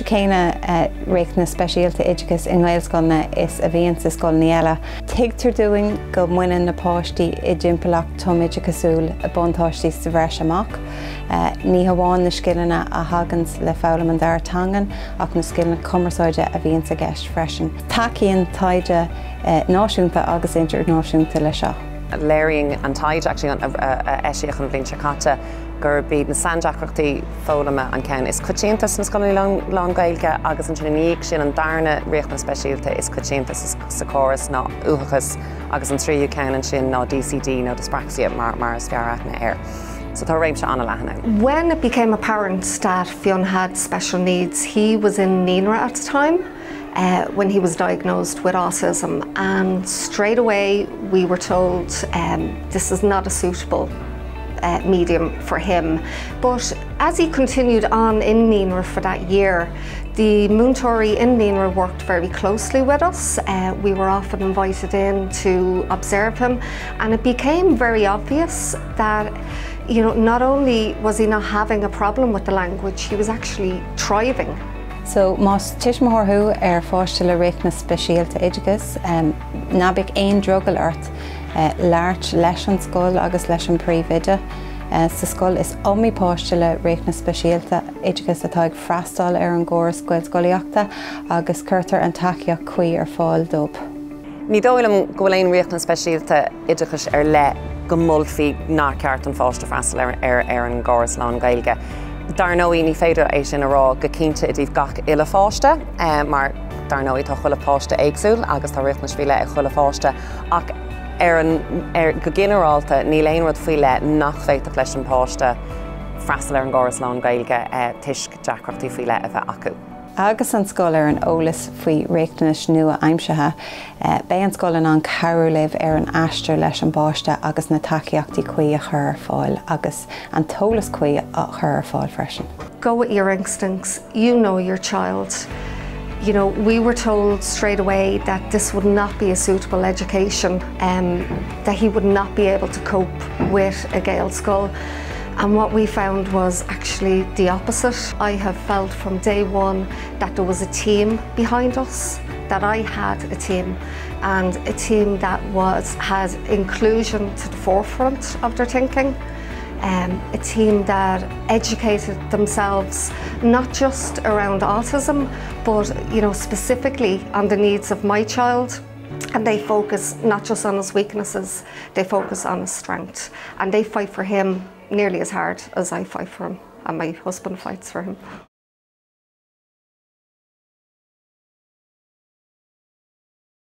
céine réic na speisialta oideachas in Gaelscoilne is a bhíonn sa scoil Niala. Tuigtear dúin go muineann na páistí i dtimpeallacht tomideachasúil a buntáistí sa bhreis amach. Ní hamháin na scileanna a thagans le foghlaim an dara tangan ach na scileanna cumarsáide a bhíonn sa gceist freisin. Tacaíonn taide náisiúnta agus internaisiúnta le seo. Léiring an taid actually eisiach an bblin chacata gur bíd na sandeachachtaí fólama an ceann is coitiantas na scoilí lán Gaeilge agus an tríníoch sin an darna riach na speisialta is coitiantas sa chóras ná uthachas agus an tríú ceann sin ná DCD nó dyspraxia mar is fearach na air. So tá réim se anna lehanna. When it became apparent that Fionn had special needs, he was in NINRA at the time. When he was diagnosed with autism, and straight away we were told this is not a suitable medium for him. But as he continued on in NINRA for that year, the Múinteoirí in NINRA worked very closely with us. We were often invited in to observe him, and it became very obvious that not only was he not having a problem with the language, he was actually thriving. So más tiismthorthú fáiste le réic na speisialta oideachas, nábíodh aon drogall ort leart leis an scoil agus leis an príomhide. Sa scoil is páiste le réic na speisialta oideachas atá ag freastal ar an gcóras scoilscoileachta agus cuirtear an taceach chuí ar fáil dóibh. Ní dóilm go bhfuil aon réic na speisialta oideachas ar le go mbolfaí ná ceart an fáiste freastal ar an gcóras lán Gaeilge. Darnóí ní féidir é sin ará go cinnte a dtíobh gach ile fáiste, mar darnóí tá chuile fáiste éagsúil agus tá réic na sbíle ag chuile fáiste ach go ginearálta ní léon rud faoi le nach féiteach leis an páiste freastal ar an gcóras lán Gaeilge tuisc deacrachtaí faoi le a bheith acu. Agus an scoil ar an eolas faoi réicteanais nua aimsethe, bé an scoil an cabhrú libh ar an aistir leis an báiste agus na taceachtaí chuí a chur ar fáil agus an teolas chuí a chur ar fáil freisin. Go with your instincts, you know your child. We were told straight away that this would not be a suitable education, that he would not be able to cope with a Gaelscoil. And what we found was actually the opposite. I have felt from day one that there was a team behind us, that I had a team, and a team that had inclusion to the forefront of their thinking. A team that educated themselves not just around autism, but specifically on the needs of my child. And they focus not just on his weaknesses, they focus on his strength. And they fight for him nearly as hard as I fight for him, and my husband fights for him.